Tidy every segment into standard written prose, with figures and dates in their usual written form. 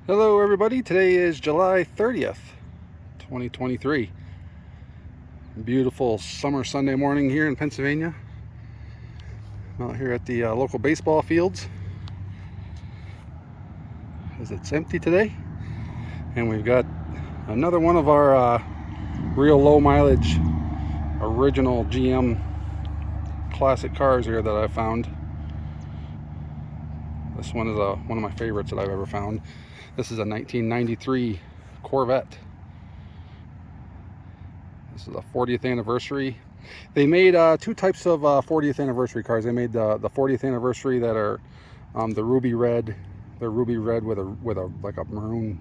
Hello everybody, today is July 30th, 2023. Beautiful summer Sunday morning here in Pennsylvania. I'm out here at the local baseball fields as it's empty today. And we've got another one of our real low mileage original GM classic cars here that I found. This one is one of my favorites that I've ever found. This is a 1993 Corvette. This is a 40th anniversary. They made two types of 40th anniversary cars. They made the 40th anniversary that are the ruby red. They're ruby red with a like a maroon,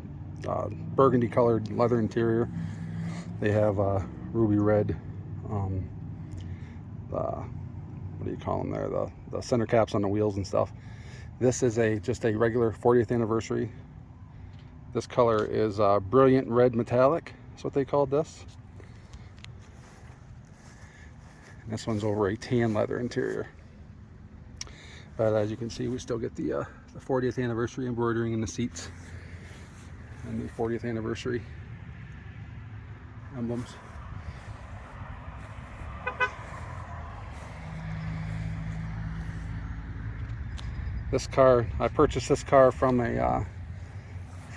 burgundy colored leather interior. They have ruby red. What do you call them there? The center caps on the wheels and stuff. This is just a regular 40th anniversary. This color is brilliant red metallic. That's what they called this. And this one's over a tan leather interior. But as you can see, we still get the 40th anniversary embroidering in the seats and the 40th anniversary emblems. This car, I purchased this car from a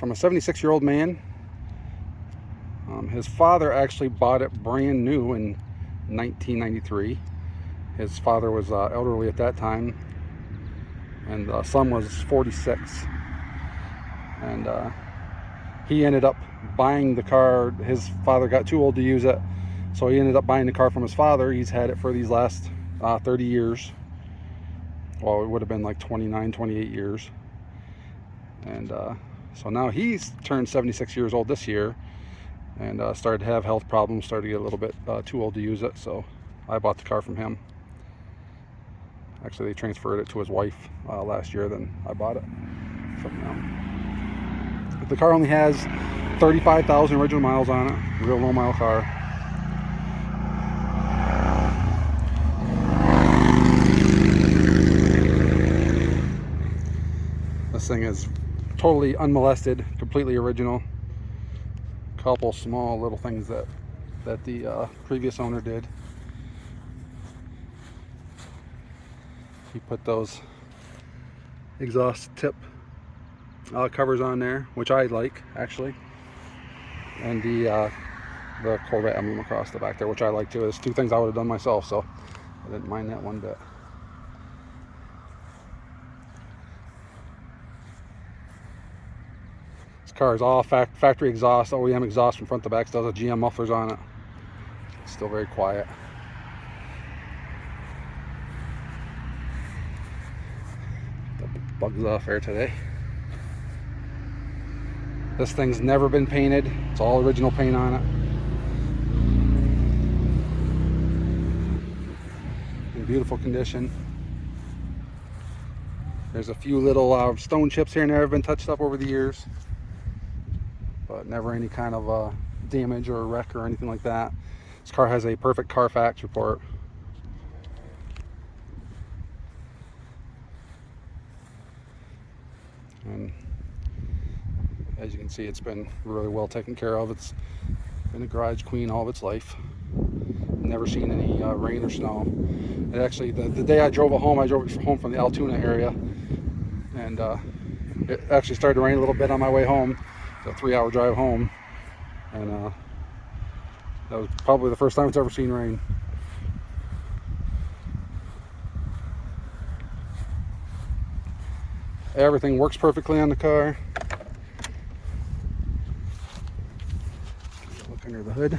76-year-old man. His father actually bought it brand new in 1993. His father was elderly at that time, and the son was 46. And he ended up buying the car. His father got too old to use it, so he ended up buying the car from his father. He's had it for these last 30 years. Well, it would have been like 29, 28 years. And so now he's turned 76 years old this year and started to have health problems, started to get a little bit too old to use it. So I bought the car from him. Actually, they transferred it to his wife last year, then I bought it from them. The car only has 35,000 original miles on it, real low mile car. This thing is totally unmolested, completely original. Couple small little things that the previous owner did. He put those exhaust tip covers on there, which I like actually, and the Corvette emblem across the back there, which I like too. There's two things I would have done myself, so I didn't mind that one bit. Car is all factory exhaust, OEM exhaust from front to back. Still has GM mufflers on it. It's still very quiet. The bugs off there today. This thing's never been painted. It's all original paint on it. In beautiful condition. There's a few little stone chips here and there have been touched up over the years, but never any kind of damage or wreck or anything like that. This car has a perfect Carfax report. And as you can see, it's been really well taken care of. It's been a garage queen all of its life. Never seen any rain or snow. It actually, the day I drove it home from the Altoona area, and it actually started to rain a little bit on my way home. It's a 3-hour drive home, and that was probably the first time it's ever seen rain. Everything works perfectly on the car. Look under the hood.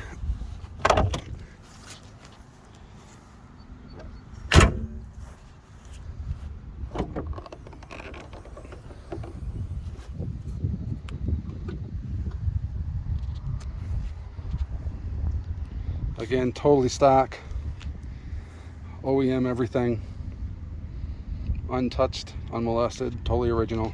Again, totally stock, OEM everything, untouched, unmolested, totally original.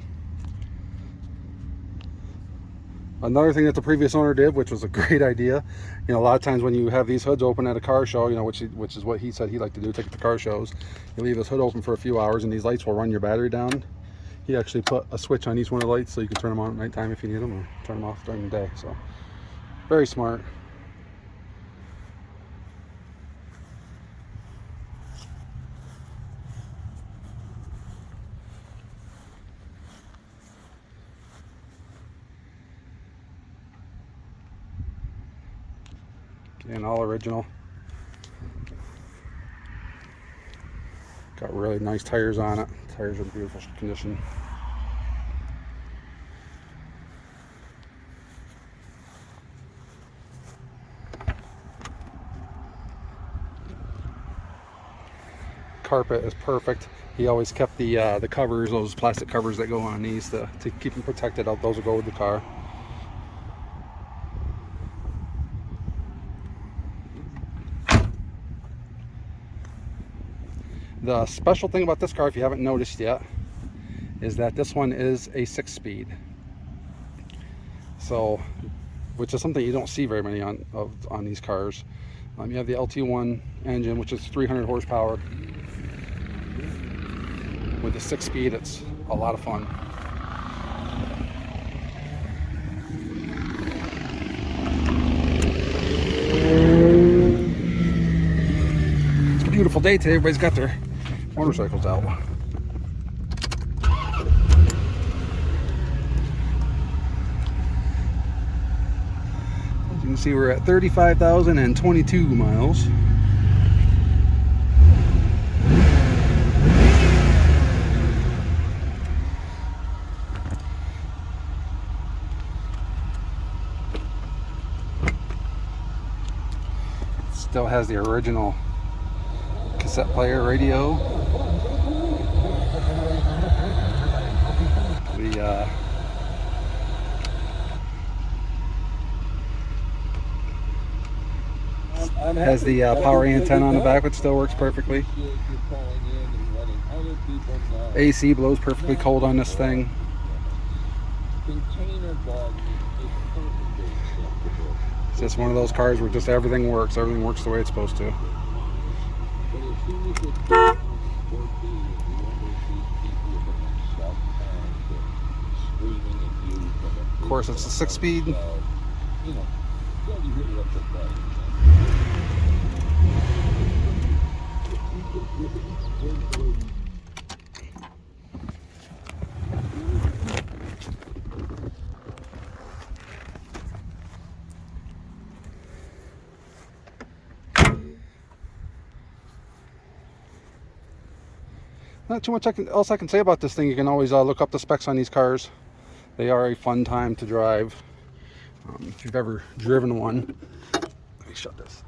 Another thing that the previous owner did, which was a great idea, you know, a lot of times when you have these hoods open at a car show, you know, which is what he said he liked to do, take it to car shows, you leave this hood open for a few hours and these lights will run your battery down. he actually put a switch on each one of the lights so you can turn them on at nighttime if you need them, or turn them off during the day. So very smart. And all original. Got really nice tires on it. Tires are in beautiful condition. Carpet is perfect. He always kept the covers, those plastic covers that go on these to keep them protected. Those will go with the car. The special thing about this car, if you haven't noticed yet, is that this one is a 6-speed. So, which is something you don't see very many on these cars. You have the LT1 engine, which is 300 horsepower. With the 6-speed, it's a lot of fun. It's a beautiful day today. Everybody's got their motorcycles out. As you can see, we're at 35,022 miles. Still has the original cassette player radio. Has the power antenna on the back, which still works perfectly. AC blows perfectly cold on this thing. It's just one of those cars where just everything works the way it's supposed to. Of course, it's a 6-speed. Not too much else I can say about this thing. You can always look up the specs on these cars. They are a fun time to drive. If you've ever driven one, let me shut this.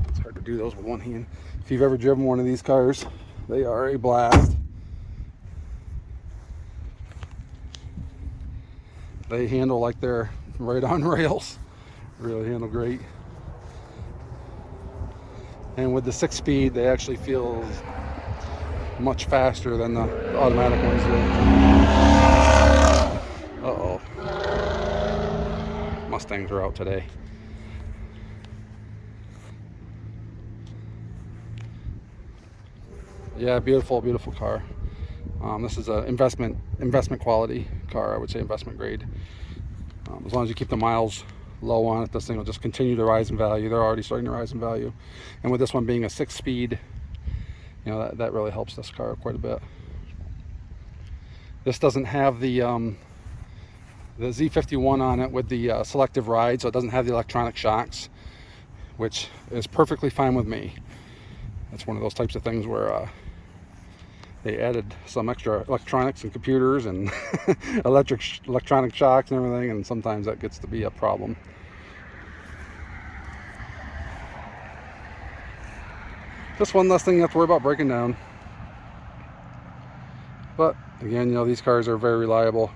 It's hard to do those with one hand. If you've ever driven one of these cars, they are a blast. They handle like they're right on rails. Really handle great. And with the 6-speed, they actually feel much faster than the automatic ones do. Uh-oh. Mustangs are out today. Yeah, beautiful car. This is an investment quality car. I would say investment grade. As long as you keep the miles low on it, this thing will just continue to rise in value. They're already starting to rise in value. And with this one being a 6-speed, you know, that really helps this car quite a bit. This doesn't have the Z51 on it with the selective ride, so it doesn't have the electronic shocks, which is perfectly fine with me. It's one of those types of things where they added some extra electronics and computers and electronic shocks and everything, and sometimes that gets to be a problem. Just one less thing you have to worry about breaking down. But again, you know, these cars are very reliable.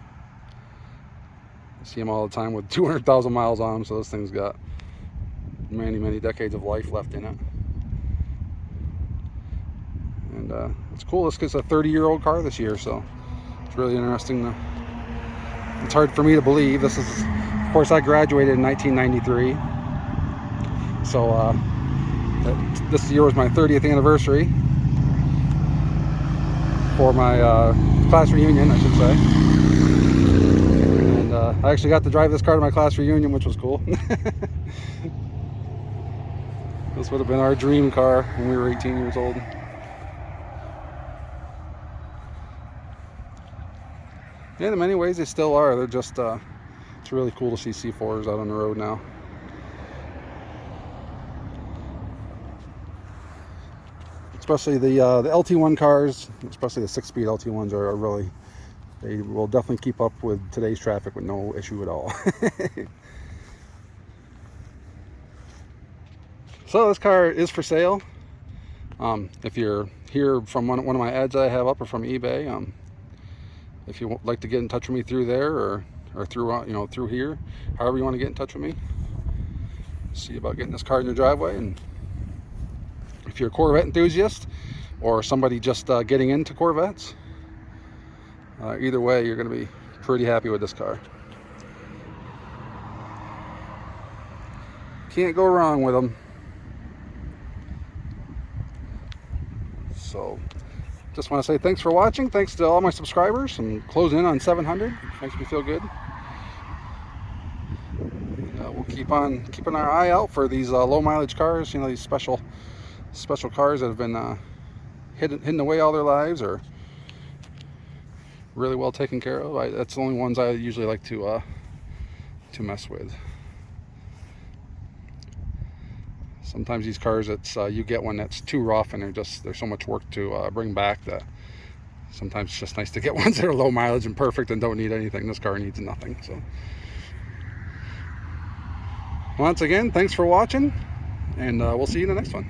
I see them all the time with 200,000 miles on them, so this thing's got many decades of life left in it. And it's cool. This is a 30-year-old car this year, so it's really interesting. It's hard for me to believe. This is, of course, I graduated in 1993, so this year was my 30th anniversary. for my class reunion, I should say. And I actually got to drive this car to my class reunion, which was cool. This would have been our dream car when we were 18 years old. Yeah, in many ways they still are. They're just, it's really cool to see C4s out on the road now. Especially the LT1 cars, especially the 6-speed LT1s are really, they will definitely keep up with today's traffic with no issue at all. So this car is for sale. If you're here from one of my ads I have up or from eBay, if you would like to get in touch with me through there or through through here, however you want to get in touch with me, see about getting this car in your driveway. And if you're a Corvette enthusiast or somebody just getting into Corvettes, either way you're going to be pretty happy with this car. Can't go wrong with them. So just want to say thanks for watching. Thanks to all my subscribers. I'm closing in on 700, which makes me feel good. We'll keep on keeping our eye out for these low mileage cars, these special cars that have been hidden away all their lives or really well taken care of. That's the only ones I usually like to mess with. Sometimes these cars, it's you get one that's too rough and there's so much work to bring back that sometimes it's just nice to get ones that are low mileage and perfect and don't need anything. This car needs nothing. So once again, thanks for watching, and we'll see you in the next one.